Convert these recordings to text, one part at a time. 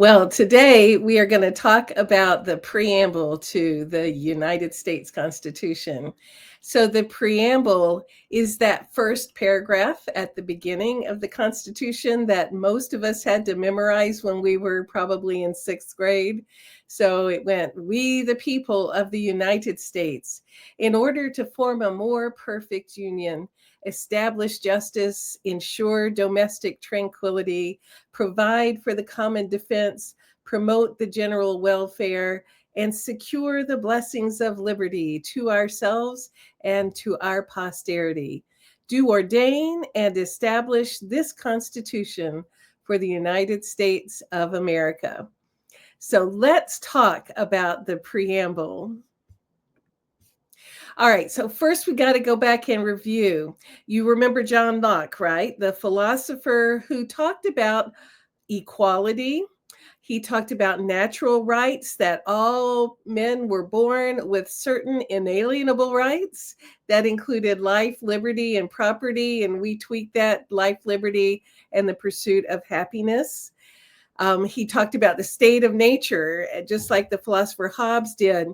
Well, today we are going to talk about the preamble to the United States Constitution. So, the preamble is that first paragraph at the beginning of the Constitution that most of us had to memorize when we were probably in sixth grade. So, it went, "We, the people of the United States, in order to form a more perfect union, establish justice, ensure domestic tranquility, provide for the common defense, promote the general welfare, and secure the blessings of liberty to ourselves and to our posterity. Do ordain and establish this Constitution for the United States of America." So let's talk about the preamble. All right, so first we got to go back and review. You remember John Locke, right? The philosopher who talked about equality. He talked about natural rights, that all men were born with certain inalienable rights that included life, liberty, and property. And we tweaked that: life, liberty, and the pursuit of happiness. He talked about the state of nature, just like the philosopher Hobbes did,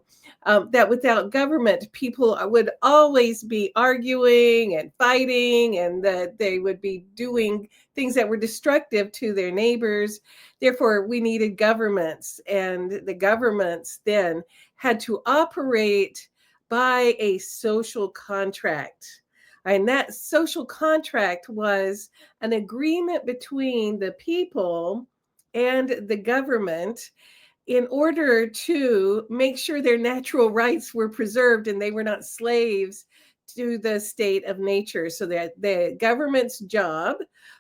that without government, people would always be arguing and fighting, and that they would be doing things that were destructive to their neighbors. Therefore, we needed governments, and the governments then had to operate by a social contract. And that social contract was an agreement between the people and the government in order to make sure their natural rights were preserved and they were not slaves to the state of nature. So that the government's job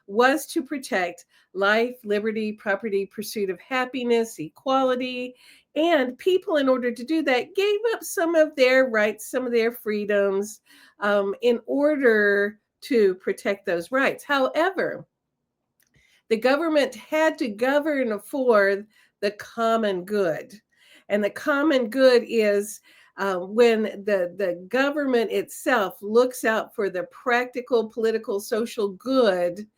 was to protect life, liberty, property, pursuit of happiness, equality. And people, in order to do that, gave up some of their rights, some of their freedoms, in order to protect those rights. However, the government had to govern for the common good. And the common good is when the government itself looks out for the practical, political, social good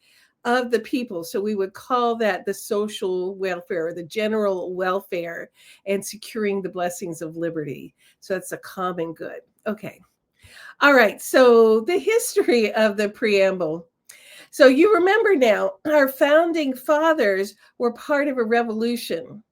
of the people. So we would call that the social welfare or the general welfare, and securing the blessings of liberty. So that's a common good. Okay. All right. So the history of the preamble. So you remember now, our founding fathers were part of a revolution.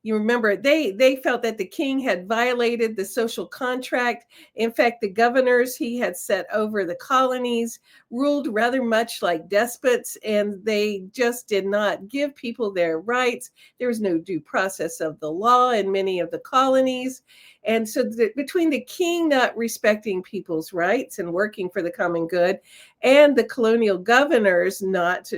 You remember they felt that the king had violated the social contract. In fact, the governors he had set over the colonies ruled rather much like despots, and they just did not give people their rights. There was no due process of the law in many of the colonies. And so between the king not respecting people's rights and working for the common good, and the colonial governors not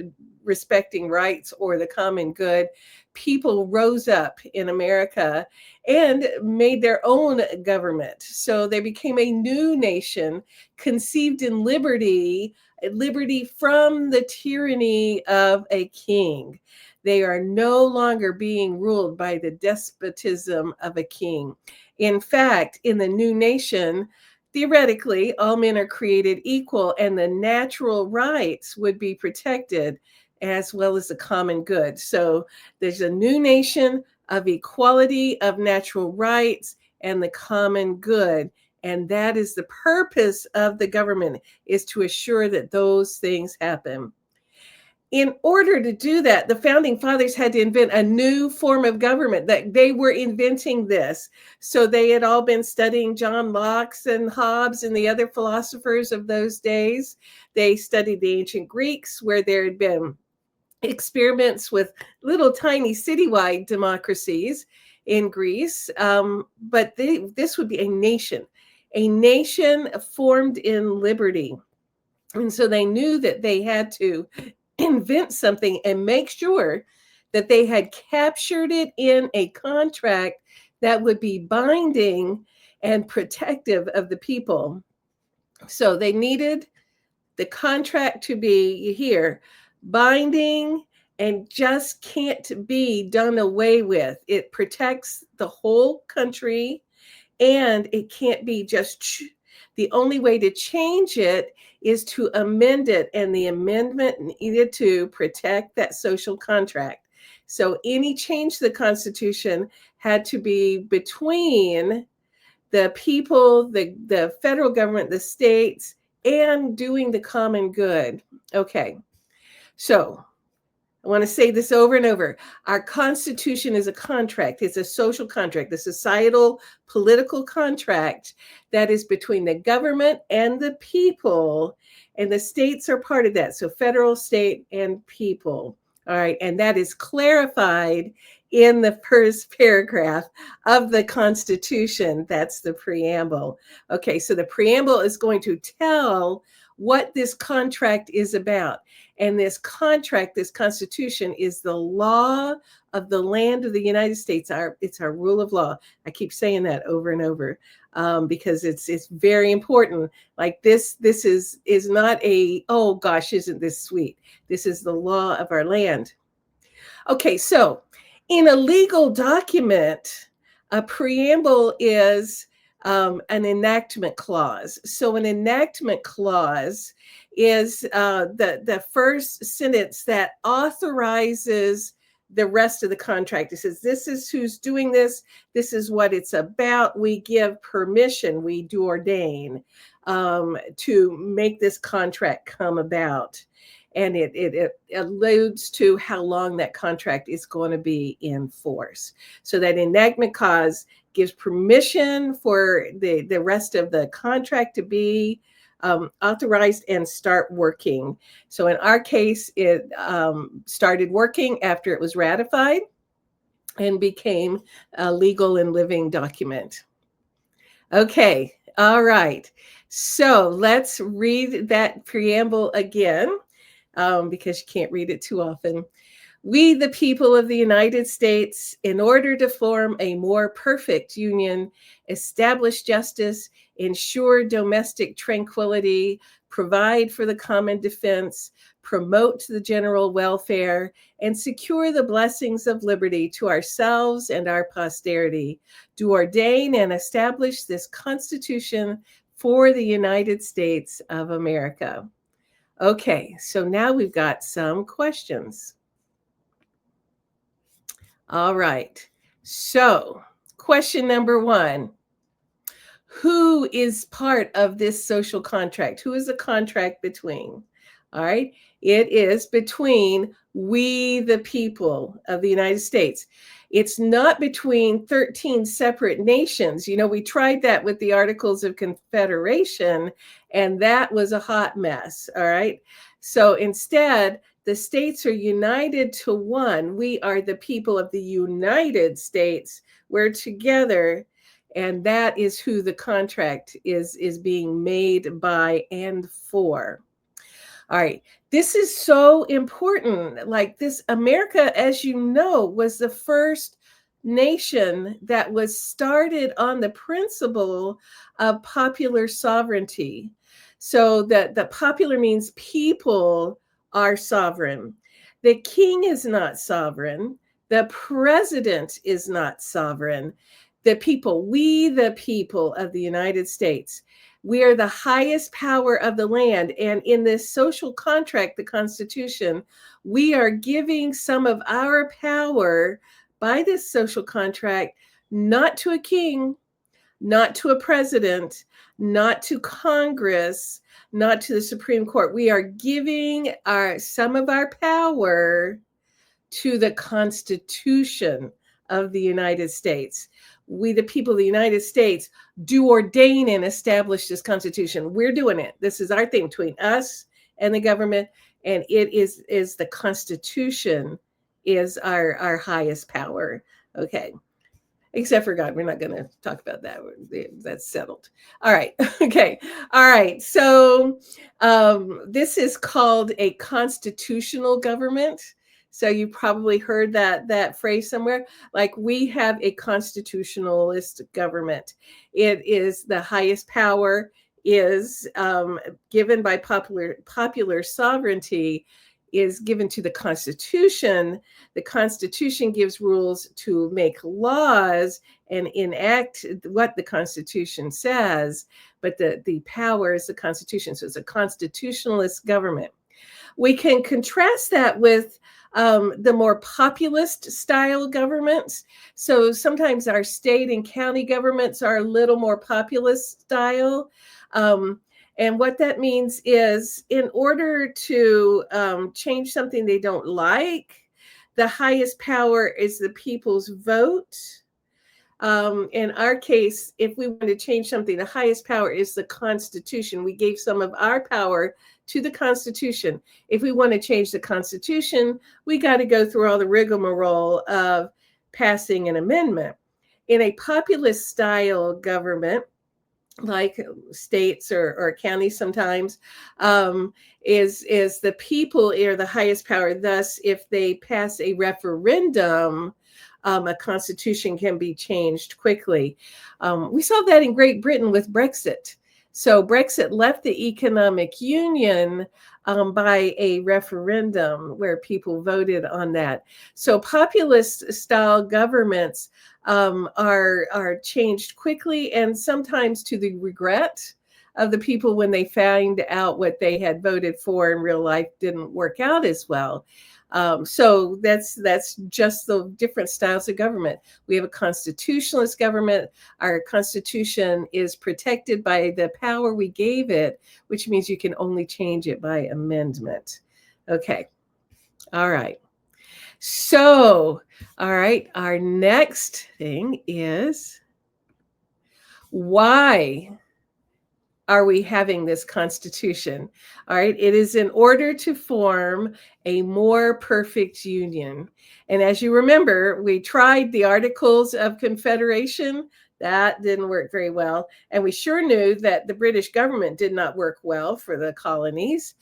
respecting rights or the common good, people rose up in America and made their own government. So they became a new nation conceived in liberty, liberty from the tyranny of a king. They are no longer being ruled by the despotism of a king. In fact, in the new nation, theoretically, all men are created equal, and the natural rights would be protected as well as the common good. So there's a new nation of equality of natural rights and the common good. And that is the purpose of the government, is to assure that those things happen. In order to do that, the founding fathers had to invent a new form of government. That they were inventing this. So they had all been studying John Locke and Hobbes and the other philosophers of those days. They studied the ancient Greeks, where there had been experiments with little tiny citywide democracies in Greece. But this would be a nation formed in liberty. And so they knew that they had to invent something and make sure that they had captured it in a contract that would be binding and protective of the people. So they needed the contract to be here, binding, and just can't be done away with. It protects the whole country, and it can't be just the only way to change it is to amend it, and the amendment needed to protect that social contract. So any change to the Constitution had to be between the people, the federal government, the states, and doing the common good. Okay, so I want to say this over and over. Our Constitution is a contract. It's a social contract, the societal political contract that is between the government and the people, and the states are part of that. So federal, state, and people. All right, and that is clarified in the first paragraph of the Constitution. That's the preamble. Okay, so the preamble is going to tell what this contract is about. And this contract, this Constitution, is the law of the land of the United States. It's our rule of law. I keep saying that over and over because it's very important. Like this is not a, oh gosh, isn't this sweet? This is the law of our land. Okay, so in a legal document, a preamble is an enactment clause. So an enactment clause is the first sentence that authorizes the rest of the contract. It says, this is who's doing this. This is what it's about. We give permission, we do ordain to make this contract come about. And it alludes to how long that contract is going to be in force. So that enactment clause gives permission for the rest of the contract to be authorized and start working. So in our case, it started working after it was ratified and became a legal and living document. Okay, all right. So let's read that preamble again. Because you can't read it too often. We, the people of the United States, in order to form a more perfect union, establish justice, ensure domestic tranquility, provide for the common defense, promote the general welfare, and secure the blessings of liberty to ourselves and our posterity, do ordain and establish this Constitution for the United States of America. Okay, so now we've got some questions. All right, so question number one, who is part of this social contract? Who is the contract between? All right, it is between we, the people of the United States. It's not between 13 separate nations. You know, we tried that with the Articles of Confederation, and that was a hot mess. All right. So instead, the states are united to one. We are the people of the United States. We're together. And that is who the contract is being made by and for. All right. This is so important. Like this, America, as you know, was the first nation that was started on the principle of popular sovereignty. So that the popular means people are sovereign. The king is not sovereign. The president is not sovereign. The people, we the people of the United States, we are the highest power of the land. And in this social contract, the Constitution, we are giving some of our power by this social contract, not to a king, not to a president, not to Congress, not to the Supreme Court. We are giving some of our power to the Constitution of the United States. We, the people of the United States, do ordain and establish this Constitution. We're doing it. This is our thing between us and the government, and it is the Constitution is our highest power. Okay. Except for God, we're not going to talk about that. That's settled. All right. Okay. All right. So this is called a constitutional government. So you probably heard that phrase somewhere. Like we have a constitutionalist government. It is the highest power is given by popular sovereignty is given to the Constitution. The Constitution gives rules to make laws and enact what the Constitution says, but the power is the Constitution. So it's a constitutionalist government. We can contrast that with the more populist style governments. So sometimes our state and county governments are a little more populist style. Um, and what that means is, in order to change something they don't like, the highest power is the people's vote. In our case, if we want to change something, the highest power is the Constitution. We gave some of our power to the Constitution. If we want to change the Constitution, we got to go through all the rigmarole of passing an amendment. In a populist style government, like states or counties sometimes, is the people are the highest power. Thus, if they pass a referendum, a constitution can be changed quickly. We saw that in Great Britain with Brexit. So Brexit left the economic union by a referendum where people voted on that. So populist style governments are changed quickly, and sometimes to the regret of the people when they find out what they had voted for in real life didn't work out as well. So that's just the different styles of government. We have a constitutionalist government. Our Constitution is protected by the power we gave it, which means you can only change it by amendment. Okay. All right. So, all right, our next thing is, why are we having this Constitution? All right, it is in order to form a more perfect union. And as you remember, we tried the Articles of Confederation. That didn't work very well. And we sure knew that the British government did not work well for the colonies.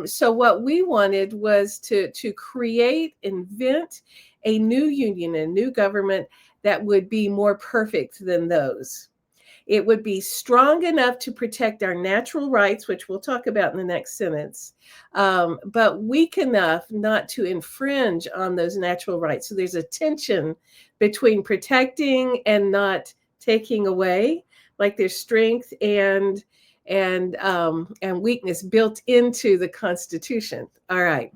So what we wanted was to invent a new union, a new government that would be more perfect than those. It would be strong enough to protect our natural rights, which we'll talk about in the next sentence, but weak enough not to infringe on those natural rights. So there's a tension between protecting and not taking away, like there's strength and weakness built into the Constitution. All right.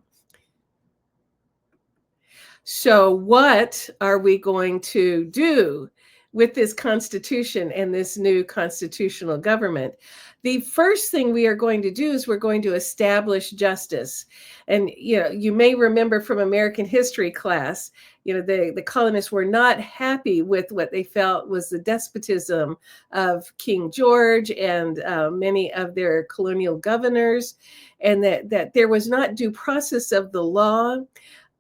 So what are we going to do with this Constitution and this new constitutional government? The first thing we are going to do is we're going to establish justice. And you may remember from American history class, the colonists were not happy with what they felt was the despotism of King George and many of their colonial governors, and that there was not due process of the law.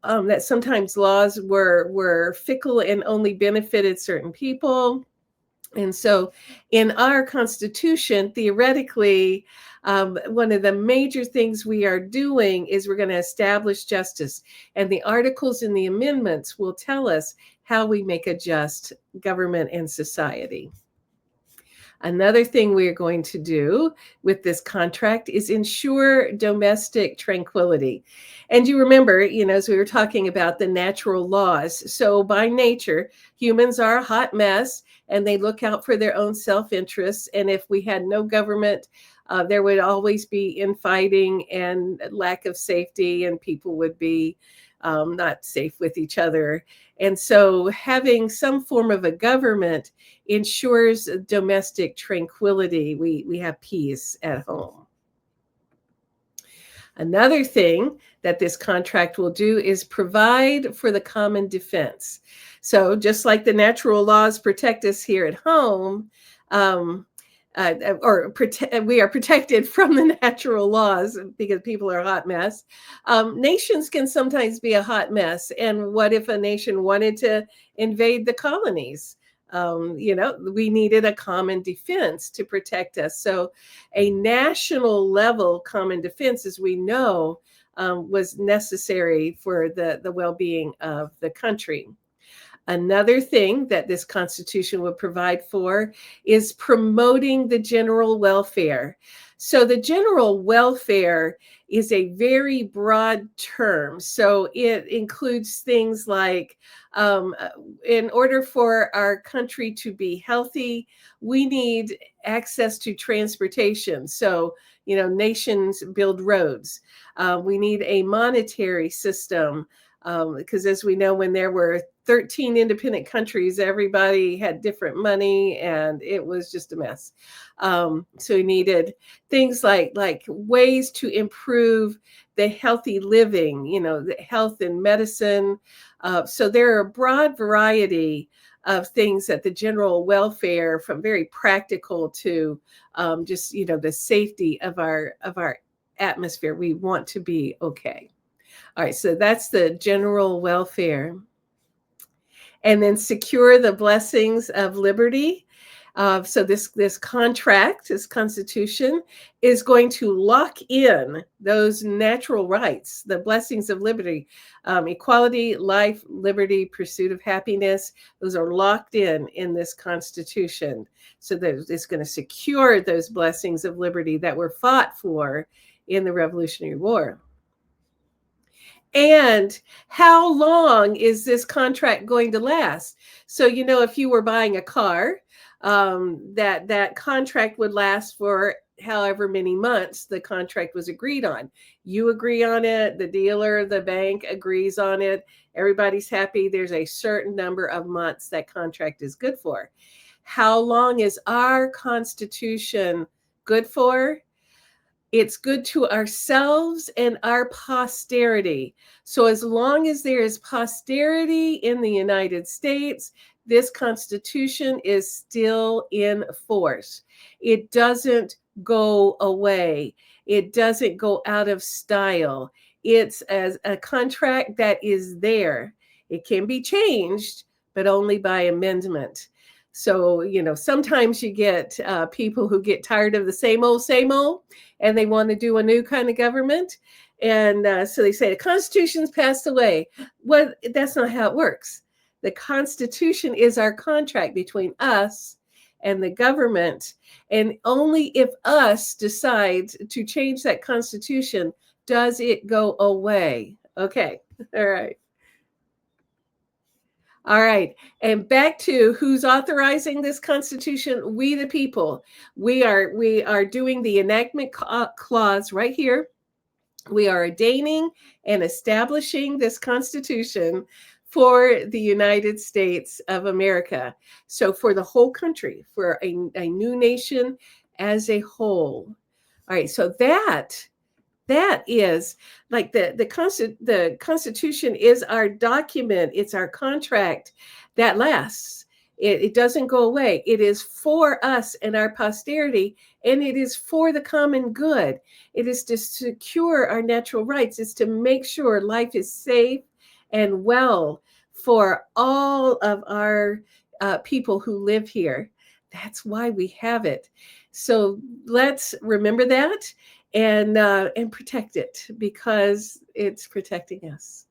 That sometimes laws were fickle and only benefited certain people. And so in our Constitution, theoretically, one of the major things we are doing is we're going to establish justice. And the articles and the amendments will tell us how we make a just government and society. Another thing we are going to do with this contract is ensure domestic tranquility. And you remember, as we were talking about the natural laws. So by nature, humans are a hot mess and they look out for their own self-interests. And if we had no government, there would always be infighting and lack of safety, and people would be not safe with each other. And so having some form of a government ensures domestic tranquility. We have peace at home. Another thing that this contract will do is provide for the common defense. So just like the natural laws protect us here at home, we are protected from the natural laws because people are a hot mess. Nations can sometimes be a hot mess. And what if a nation wanted to invade the colonies? We needed a common defense to protect us. So a national level common defense, as we know, was necessary for the well-being of the country. Another thing that this Constitution would provide for is promoting the general welfare. So the general welfare is a very broad term. So it includes things like, in order for our country to be healthy, we need access to transportation. So, nations build roads. We need a monetary system. Because as we know, when there were 13 independent countries, everybody had different money, and it was just a mess. So we needed things like ways to improve the healthy living, the health and medicine. So there are a broad variety of things that the general welfare, from very practical to just the safety of our atmosphere. We want to be okay. All right, so that's the general welfare. And then secure the blessings of liberty. So this contract, this constitution, is going to lock in those natural rights, the blessings of liberty, equality, life, liberty, pursuit of happiness. Those are locked in this constitution. So that it's going to secure those blessings of liberty that were fought for in the Revolutionary War. And how long is this contract going to last? So, if you were buying a car, that contract would last for however many months the contract was agreed on. You agree on it, the dealer, the bank agrees on it, everybody's happy. There's a certain number of months that contract is good for. How long is our Constitution good for? It's good to ourselves and our posterity. So, as long as there is posterity in the United States, this Constitution is still in force. It doesn't go away, it doesn't go out of style. It's as a contract that is there. It can be changed, but only by amendment. So, sometimes you get people who get tired of the same old, and they want to do a new kind of government. And so they say the Constitution's passed away. Well, that's not how it works. The Constitution is our contract between us and the government. And only if us decide to change that Constitution does it go away. Okay. All right. All right. And back to who's authorizing this Constitution? We the people. We are doing the enactment clause right here. We are ordaining and establishing this Constitution for the United States of America. So for the whole country, for a new nation as a whole. All right. So that is like the Constitution is our document. It's our contract that lasts. It doesn't go away. It is for us and our posterity, and it is for the common good. It is to secure our natural rights. It's to make sure life is safe and well for all of our people who live here. That's why we have it. So let's remember that and protect it, because it's protecting us.